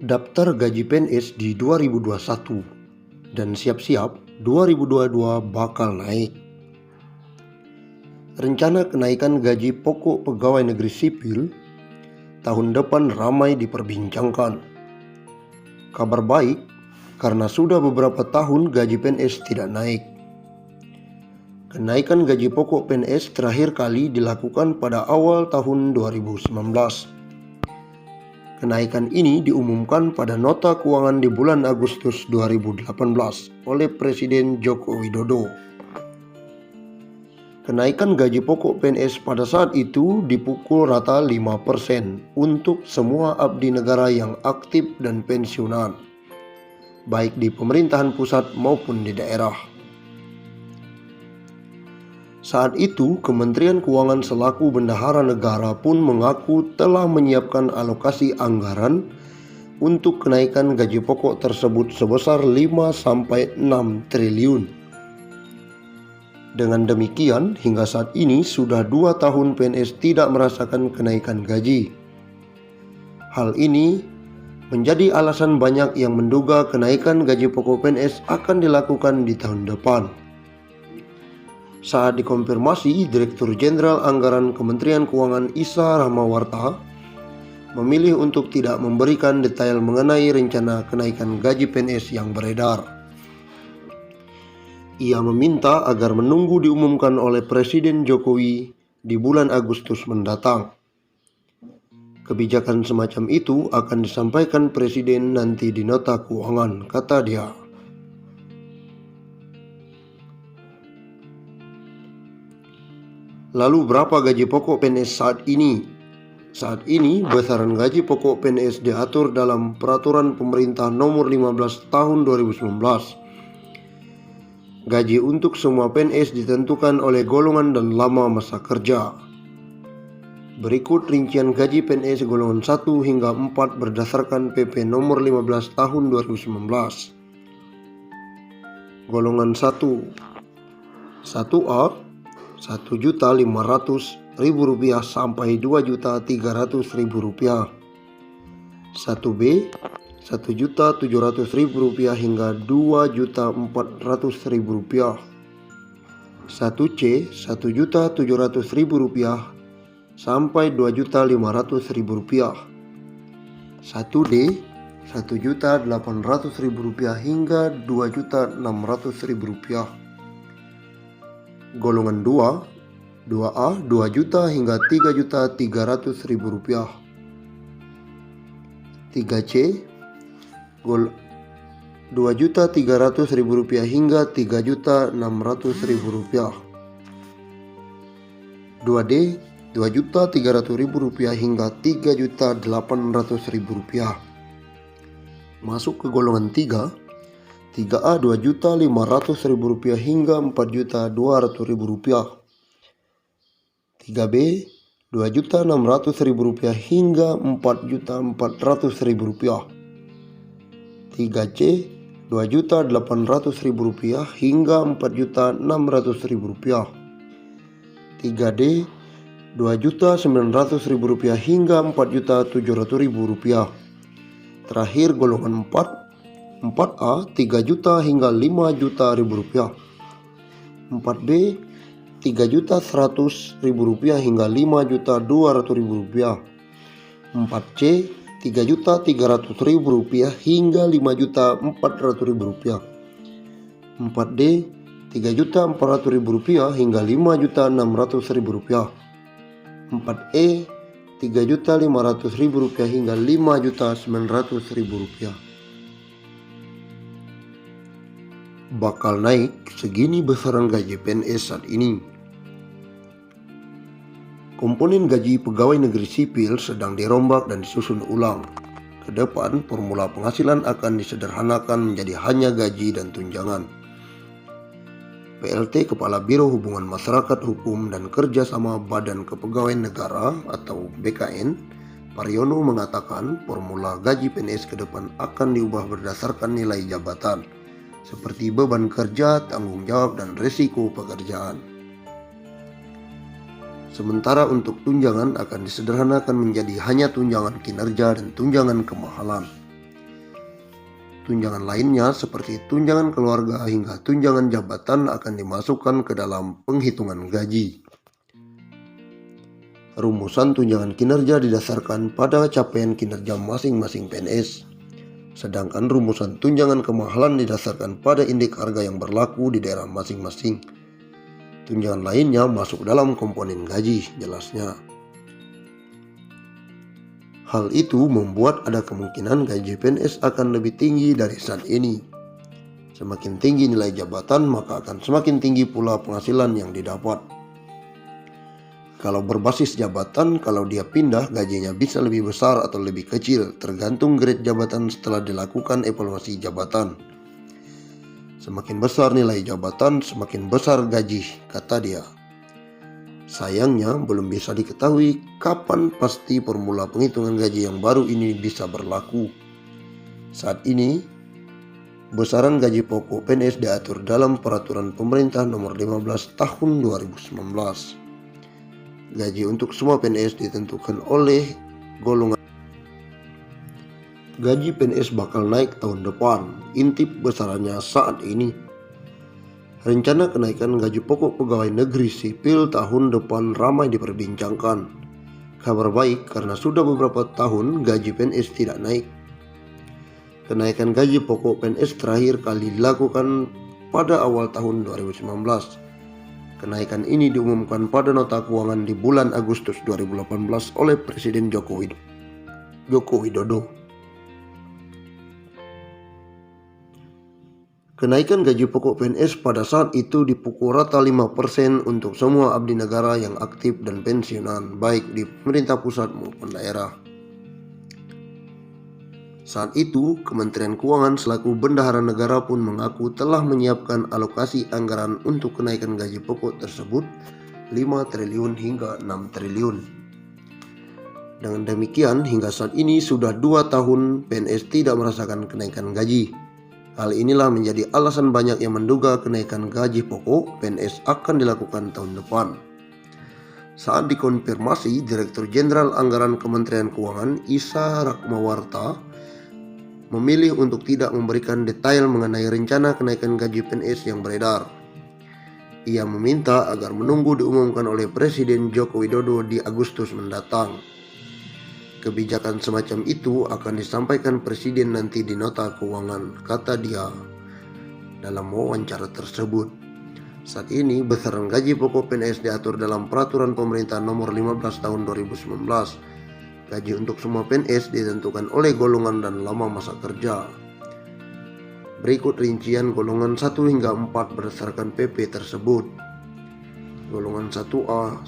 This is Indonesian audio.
daftar gaji PNS di 2021 dan siap-siap 2022 bakal naik. Rencana kenaikan gaji pokok pegawai negeri sipil tahun depan ramai diperbincangkan. Kabar baik karena sudah beberapa tahun gaji PNS tidak naik. Kenaikan gaji pokok PNS terakhir kali dilakukan pada awal tahun 2019. Kenaikan ini diumumkan pada nota keuangan di bulan Agustus 2018 oleh Presiden Joko Widodo. Kenaikan gaji pokok PNS pada saat itu dipukul rata 5% untuk semua abdi negara yang aktif dan pensiunan, baik di pemerintahan pusat maupun di daerah. Saat itu, Kementerian Keuangan selaku bendahara negara pun mengaku telah menyiapkan alokasi anggaran untuk kenaikan gaji pokok tersebut sebesar 5-6 triliun. Dengan demikian, hingga saat ini sudah 2 tahun PNS tidak merasakan kenaikan gaji. Hal ini menjadi alasan banyak yang menduga kenaikan gaji pokok PNS akan dilakukan di tahun depan. Saat dikonfirmasi, Direktur Jenderal Anggaran Kementerian Keuangan Isa Rahmawarta memilih untuk tidak memberikan detail mengenai rencana kenaikan gaji PNS yang beredar. Ia meminta agar menunggu diumumkan oleh Presiden Jokowi di bulan Agustus mendatang. Kebijakan semacam itu akan disampaikan Presiden nanti di nota keuangan, kata dia. Lalu berapa gaji pokok PNS saat ini? Saat ini besaran gaji pokok PNS diatur dalam Peraturan Pemerintah Nomor 15 Tahun 2019. Gaji untuk semua PNS ditentukan oleh golongan dan lama masa kerja. Berikut rincian gaji PNS golongan 1 hingga 4 berdasarkan PP Nomor 15 Tahun 2019. Golongan 1, 1A, Rp1.500.000 sampai Rp2.300.000. 1B, Rp1.700.000 hingga Rp2.400.000. 1C, Rp1.700.000 sampai Rp2.500.000. 1D, Rp1.800.000 hingga Rp2.600.000. Golongan 2, 2A, Rp2 juta hingga Rp3.300.000. 3C, Rp2.300.000 hingga Rp3.600.000. 2D, Rp2.300.000 hingga Rp3.800.000. Masuk ke golongan 3, 3A, Rp2.500.000 hingga Rp4.200.000. 3B, Rp2.600.000 hingga Rp4.400.000. 3C, Rp2.800.000 hingga Rp4.600.000. 3D, Rp2.900.000 hingga Rp4.700.000. Terakhir golongan 4, 4A, Rp3 juta hingga Rp5.000.000. 4B, Rp3.100.000 hingga Rp5.200.000. 4C, Rp3.300.000 hingga Rp5.400.000. 4D, Rp3.400.000 hingga Rp5.600.000. 4E, Rp3.500.000 hingga Rp5.900.000. Bakal naik segini besaran gaji PNS saat ini. Komponen gaji pegawai negeri sipil sedang dirombak dan disusun ulang. Ke depan, formula penghasilan akan disederhanakan menjadi hanya gaji dan tunjangan. PLT Kepala Biro Hubungan Masyarakat Hukum dan Kerjasama Badan Kepegawaian Negara atau BKN, Pariono mengatakan formula gaji PNS ke depan akan diubah berdasarkan nilai jabatan, seperti beban kerja, tanggung jawab, dan risiko pekerjaan. Sementara untuk tunjangan akan disederhanakan menjadi hanya tunjangan kinerja dan tunjangan kemahalan. Tunjangan lainnya seperti tunjangan keluarga hingga tunjangan jabatan akan dimasukkan ke dalam penghitungan gaji. Rumusan tunjangan kinerja didasarkan pada capaian kinerja masing-masing PNS. Sedangkan rumusan tunjangan kemahalan didasarkan pada indeks harga yang berlaku di daerah masing-masing. Tunjangan lainnya masuk dalam komponen gaji, jelasnya. Hal itu membuat ada kemungkinan gaji PNS akan lebih tinggi dari saat ini. Semakin tinggi nilai jabatan, maka akan semakin tinggi pula penghasilan yang didapat. Kalau berbasis jabatan, kalau dia pindah, gajinya bisa lebih besar atau lebih kecil, tergantung grade jabatan setelah dilakukan evaluasi jabatan. Semakin besar nilai jabatan, semakin besar gaji, kata dia. Sayangnya, belum bisa diketahui kapan pasti formula penghitungan gaji yang baru ini bisa berlaku. Saat ini, besaran gaji pokok PNS diatur dalam Peraturan Pemerintah Nomor 15 Tahun 2019. Gaji untuk semua PNS ditentukan oleh golongan. Gaji PNS bakal naik tahun depan, intip besarannya saat ini. Rencana kenaikan gaji pokok pegawai negeri sipil tahun depan ramai diperbincangkan. Kabar baik karena sudah beberapa tahun gaji PNS tidak naik. Kenaikan gaji pokok PNS terakhir kali dilakukan pada awal tahun 2019. Kenaikan ini diumumkan pada nota keuangan di bulan Agustus 2018 oleh Presiden Joko Widodo. Kenaikan gaji pokok PNS pada saat itu dipukul rata 5% untuk semua abdi negara yang aktif dan pensiunan, baik di pemerintah pusat maupun daerah. Saat itu, Kementerian Keuangan selaku bendahara negara pun mengaku telah menyiapkan alokasi anggaran untuk kenaikan gaji pokok tersebut 5 triliun hingga 6 triliun. Dengan demikian, hingga saat ini sudah 2 tahun PNS tidak merasakan kenaikan gaji. Hal inilah menjadi alasan banyak yang menduga kenaikan gaji pokok PNS akan dilakukan tahun depan. Saat dikonfirmasi, Direktur Jenderal Anggaran Kementerian Keuangan Isa Rakmawarta memilih untuk tidak memberikan detail mengenai rencana kenaikan gaji PNS yang beredar. Ia meminta agar menunggu diumumkan oleh Presiden Joko Widodo di Agustus mendatang. Kebijakan semacam itu akan disampaikan Presiden nanti di nota keuangan, kata dia dalam wawancara tersebut. Saat ini besaran gaji pokok PNS diatur dalam Peraturan Pemerintah Nomor 15 Tahun 2019. Gaji untuk semua PNS ditentukan oleh golongan dan lama masa kerja. Berikut rincian golongan 1 hingga 4 berdasarkan PP tersebut. Golongan 1A